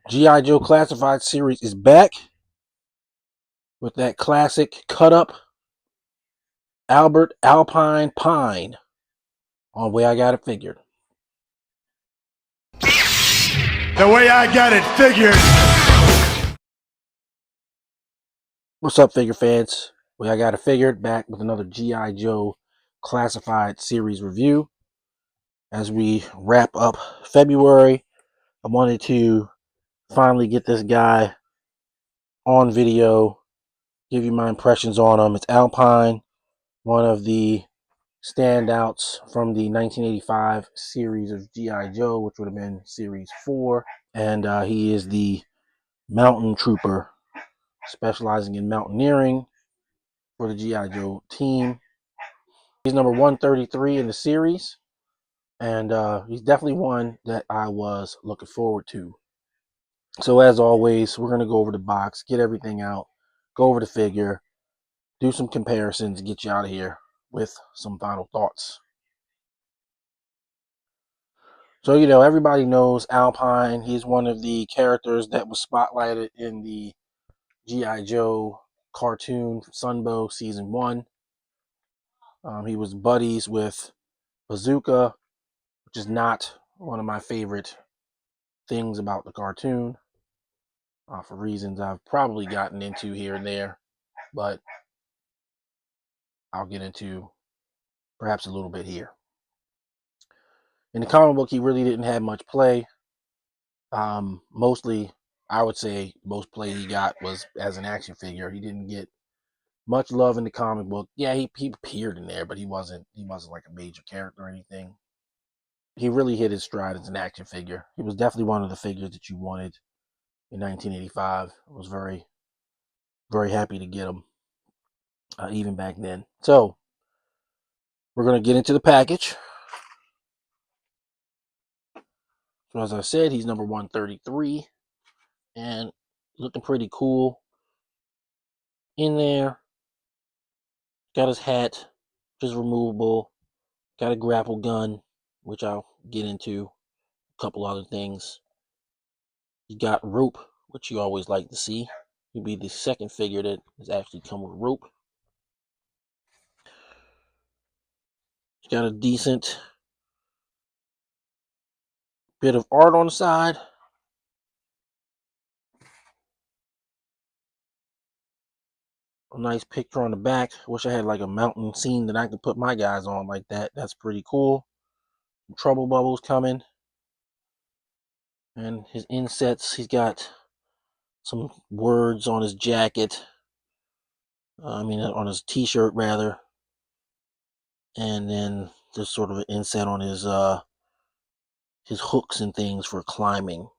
G.I. Joe Classified series is back with that classic cut up Alpine Pine on Way I Got It Figured. The way I got it figured. What's up, figure fans? Way I Got It Figured, back with another G.I. Joe Classified series review. As we wrap up February, I wanted to finally get this guy on video, give you my impressions on him. It's Alpine, one of the standouts from the 1985 series of G.I. Joe, which would have been series 4. And he is the mountain trooper specializing in mountaineering for the G.I. Joe team. He's number 133 in the series, and he's definitely one that I was looking forward to. So as always, we're going to go over the box, get everything out, go over the figure, do some comparisons, get you out of here with some final thoughts. So, everybody knows Alpine. He's one of the characters that was spotlighted in the G.I. Joe cartoon Sunbow Season 1. He was buddies with Bazooka, which is not one of my favorite things about the cartoon, for reasons I've probably gotten into here and there, but I'll get into perhaps a little bit here. In the comic book, he really didn't have much play. Mostly, I would say most play he got was as an action figure. He didn't get much love in the comic book. Yeah, he appeared in there, but he wasn't like a major character or anything. He really hit his stride as an action figure. He was definitely one of the figures that you wanted in 1985. I was very, very happy to get him, even back then. So we're gonna get into the package. So as I said, he's number 133 and looking pretty cool in there. Got his hat, which is removable. Got a grapple gun, which I'll get into. A couple other things. You got rope, which you always like to see. He'll be the second figure that has actually come with rope. He's got a decent bit of art on the side. A nice picture on the back. Wish I had like a mountain scene that I could put my guys on like that. That's pretty cool. Trouble bubbles coming. And his insets, he's got some words on his jacket. On his t-shirt rather. And then there's sort of an inset on his hooks and things for climbing.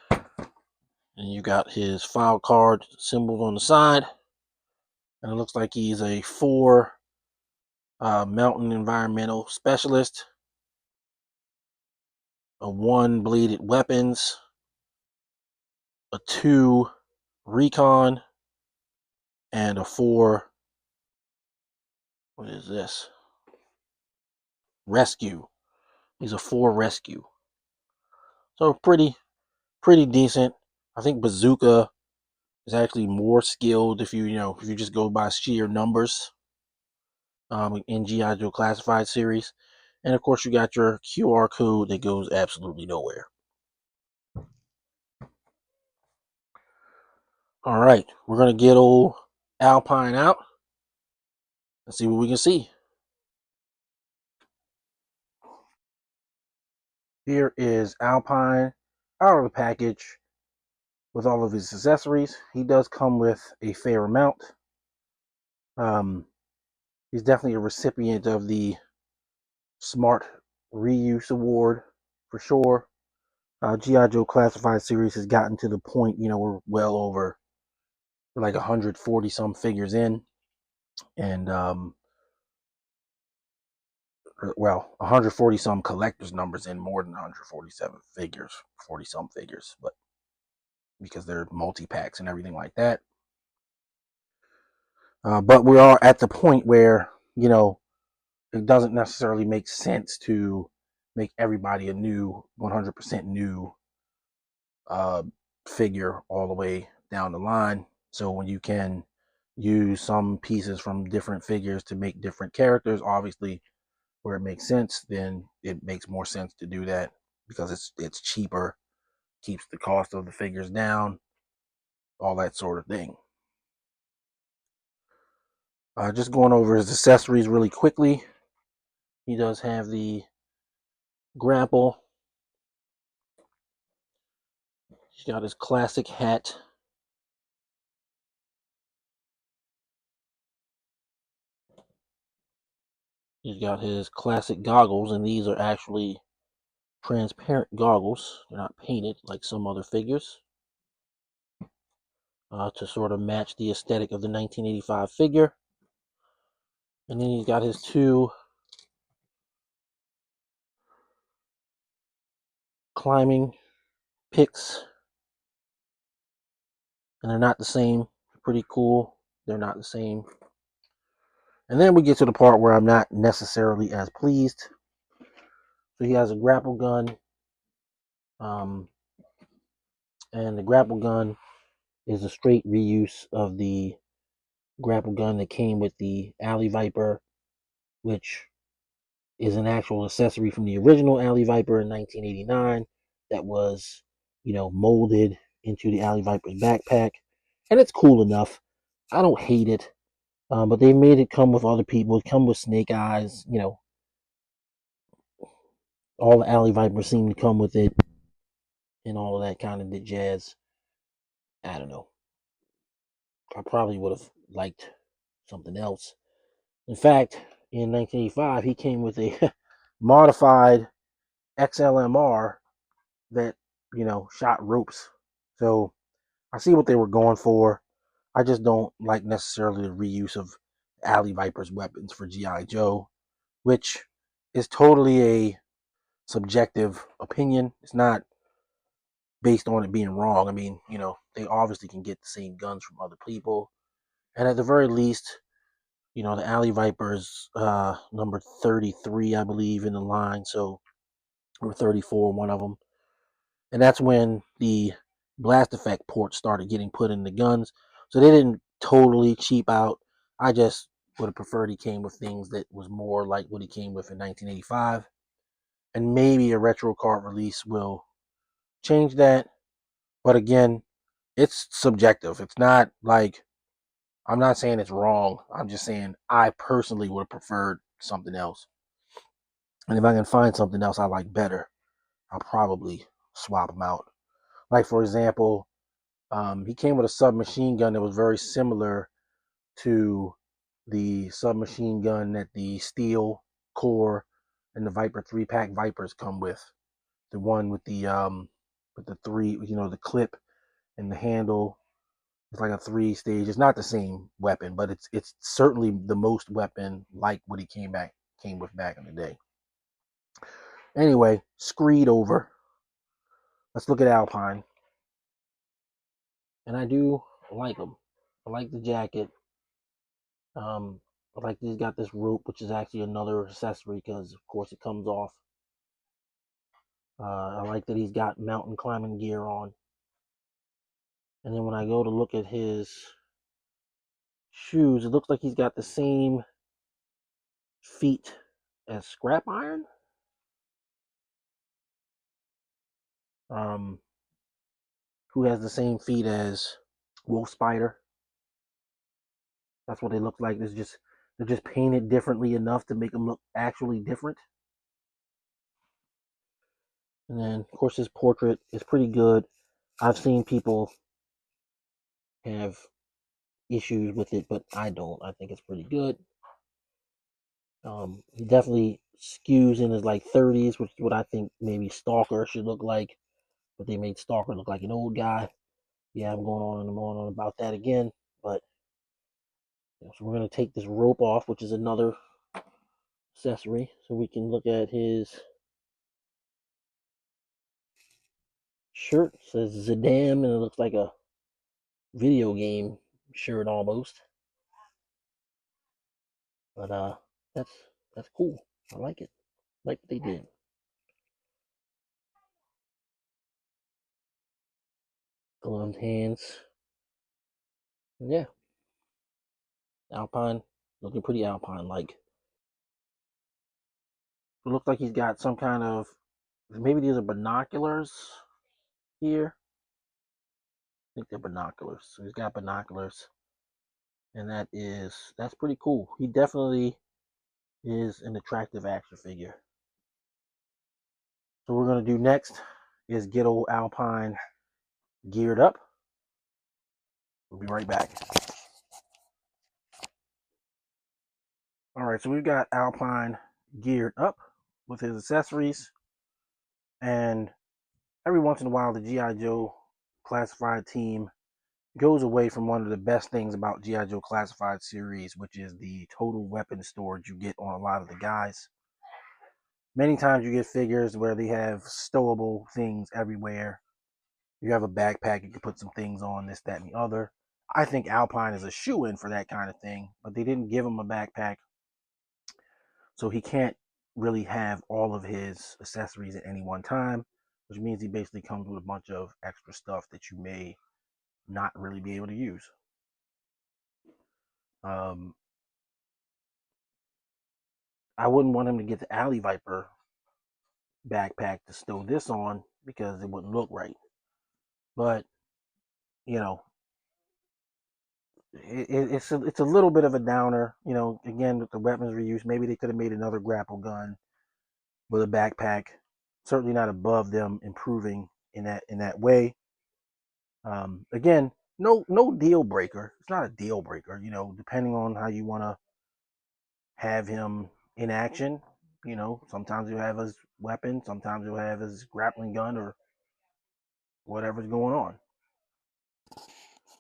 And you got his file card symbols on the side. And it looks like he's a 4 mountain environmental specialist, a 1 bladed weapons, a 2 recon, and a 4, what is this? Rescue. He's a 4 rescue. So pretty decent. I think Bazooka is actually more skilled if you just go by sheer numbers in G.I. Joe Classified series. And of course you got your QR code that goes absolutely nowhere. All right, we're gonna get old Alpine out and see what we can see. Here is Alpine out of the package with all of his accessories. He does come with a fair amount. He's definitely a recipient of the Smart Reuse Award for sure. G.I. Joe Classified series has gotten to the point, we're well over, we're like 140 some figures in, and 140 some collectors numbers in, more than 147 figures, 40 some figures, but because they're multi-packs and everything like that. But we are at the point where, it doesn't necessarily make sense to make everybody a new 100% new uh, figure all the way down the line. So when you can use some pieces from different figures to make different characters, obviously where it makes sense, then it makes more sense to do that because it's cheaper, keeps the cost of the figures down, all that sort of thing. Just going over his accessories really quickly. He does have the grapple. He's got his classic hat. He's got his classic goggles, and these are actually transparent goggles. They're not painted like some other figures, to sort of match the aesthetic of the 1985 figure. And then he's got his two climbing picks, and they're not the same. Pretty cool. They're not the same. And then we get to the part where I'm not necessarily as pleased. So he has a grapple gun, um, and the grapple gun is a straight reuse of the grapple gun that came with the Alley Viper, which is an actual accessory from the original Alley Viper in 1989 that was, molded into the Alley Viper's backpack. And it's cool enough. I don't hate it. But they made it come with other people. It come with Snake Eyes. All the Alley Vipers seem to come with it and all of that kind of jazz. I don't know. I probably would have liked something else. In fact, in 1985, he came with a modified XLMR that, shot ropes. So I see what they were going for. I just don't like necessarily the reuse of Alley Viper's weapons for G.I. Joe, which is totally a subjective opinion. It's not based on it being wrong. I mean, they obviously can get the same guns from other people. And at the very least, the Alley Vipers, number 33, I believe, in the line. So, or 34, one of them. And that's when the blast effect ports started getting put in the guns. So they didn't totally cheap out. I just would have preferred he came with things that was more like what he came with in 1985. And maybe a retro card release will change that. But again, it's subjective. It's not like, I'm not saying it's wrong. I'm just saying I personally would have preferred something else. And if I can find something else I like better, I'll probably swap them out. Like, for example, he came with a submachine gun that was very similar to the submachine gun that the Steel Core and the Viper 3-pack Vipers come with. The one with the three, the clip and the handle. It's like a 3-stage. It's not the same weapon, but it's certainly the most weapon like what he came with back in the day. Anyway, screed over. Let's look at Alpine. And I do like him. I like the jacket. I like that he's got this rope, which is actually another accessory because, of course, it comes off. I like that he's got mountain climbing gear on. And then when I go to look at his shoes, it looks like he's got the same feet as Scrap Iron. Um, who has the same feet as Wolf Spider. That's what they look like. They're just painted differently enough to make them look actually different. And then, of course, his portrait is pretty good. I've seen people have issues with it, but I don't. I think it's pretty good. He definitely skews in his like 30s, which is what I think maybe Stalker should look like. But they made Stalker look like an old guy. Yeah, I'm going on and on about that again. But so we're gonna take this rope off, which is another accessory, so we can look at his shirt. It says Zidane, and it looks like a video game shirt almost. But that's that's cool. I like it. Like what they did. gloved hands. And yeah, Alpine, looking pretty Alpine-like. It looks like he's got some kind of, maybe these are binoculars here. I think they're binoculars. So he's got binoculars, and that's pretty cool. He definitely is an attractive action figure. So what we're gonna do next is get old Alpine geared up. We'll be right back. All right, so we've got Alpine geared up with his accessories, and every once in a while the G.I. Joe classified team goes away from one of the best things about G.I. Joe classified series, which is the total weapon storage you get on a lot of the guys. Many times you get figures where they have stowable things everywhere. You have a backpack, you can put some things on, this, that, and the other. I think Alpine is a shoe-in for that kind of thing, but they didn't give him a backpack, so he can't really have all of his accessories at any one time, which means he basically comes with a bunch of extra stuff that you may not really be able to use. I wouldn't want him to get the Alley Viper backpack to stow this on because it wouldn't look right. But you know, it's a little bit of a downer. You know, again with the weapons reuse, maybe they could have made another grapple gun with a backpack. Certainly not above them improving in that way. Again, no deal breaker. It's not a deal breaker. You know, depending on how you want to have him in action. You know, sometimes you'll have his weapon, sometimes you'll have his grappling gun or whatever's going on.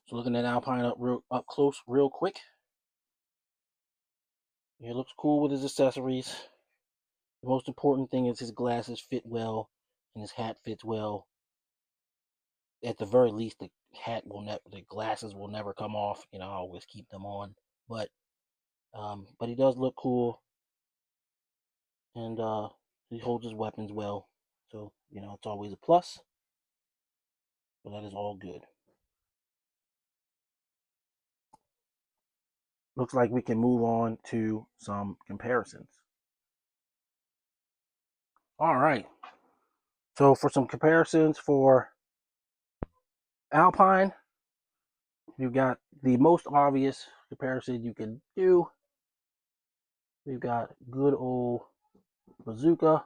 So looking at Alpine up close real quick. He looks cool with his accessories. The most important thing is his glasses fit well and his hat fits well. At the very least, the glasses will never come off. You know, I always keep them on. But he does look cool, and he holds his weapons well. So you know, it's always a plus. But that is all good. Looks like we can move on to some comparisons. All right. So for some comparisons for Alpine, you've got the most obvious comparison you can do. We've got good old Bazooka.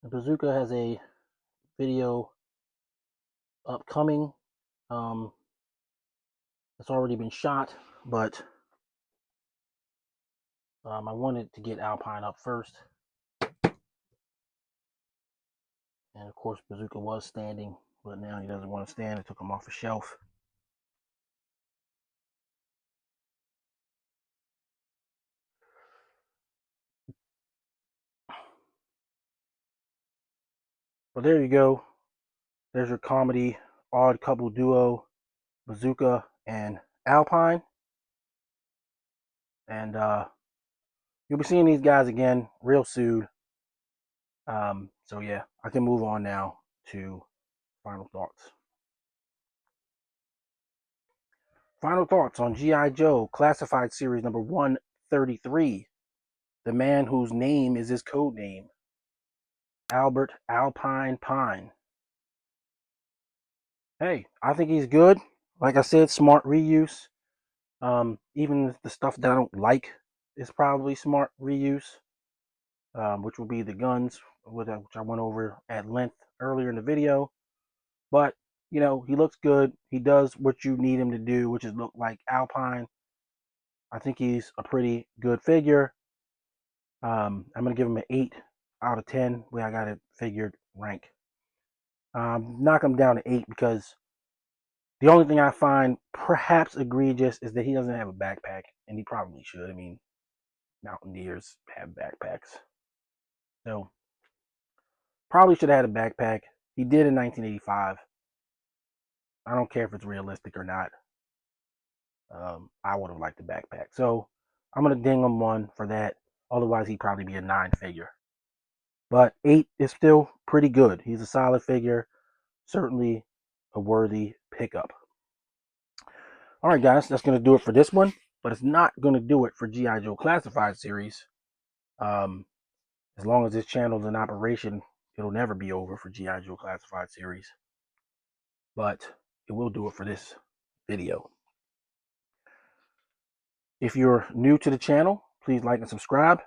The Bazooka has a video upcoming. It's already been shot, but I wanted to get Alpine up first. And of course, Bazooka was standing, but now he doesn't want to stand. I took him off the shelf. But there you go. There's your comedy odd couple duo, Bazooka and Alpine. And you'll be seeing these guys again real soon. So yeah, I can move on now to final thoughts. Final thoughts on G.I. Joe Classified Series number 133. The man whose name is his code name, Albert Alpine Pine. Hey, I think he's good. Like I said, smart reuse. Even the stuff that I don't like is probably smart reuse, which will be the guns, which I went over at length earlier in the video. But, you know, he looks good. He does what you need him to do, which is look like Alpine. I think he's a pretty good figure. I'm going to give him an 8 out of 10 where I got it figured rank. Knock him down to 8 because the only thing I find perhaps egregious is that he doesn't have a backpack, and he probably should. I mean, Mountaineers have backpacks. So, probably should have had a backpack. He did in 1985. I don't care if it's realistic or not. I would have liked a backpack. So, I'm going to ding him 1 for that. Otherwise, he'd probably be a 9 figure. but 8 is still pretty good. He's a solid figure, certainly a worthy pickup. All right, guys, that's going to do it for this one, but it's not going to do it for G.I. Joe Classified series. As long as this channel is in operation, it'll never be over for G.I. Joe Classified series, but it will do it for this video. If you're new to the channel, please like and subscribe.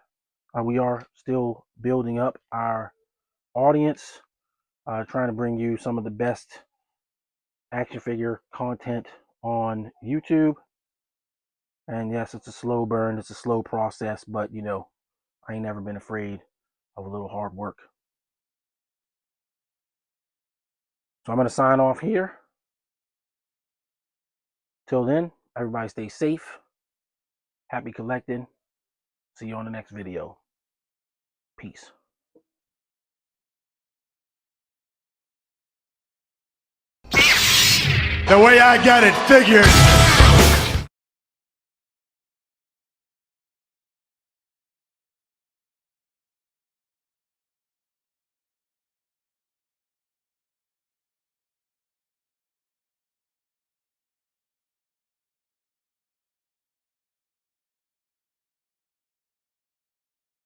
We are still building up our audience, trying to bring you some of the best action figure content on YouTube. And yes, it's a slow burn, it's a slow process, but you know, I ain't never been afraid of a little hard work. So I'm going to sign off here. Till then, everybody stay safe, happy collecting. See you on the next video. Peace. The way I got it figured.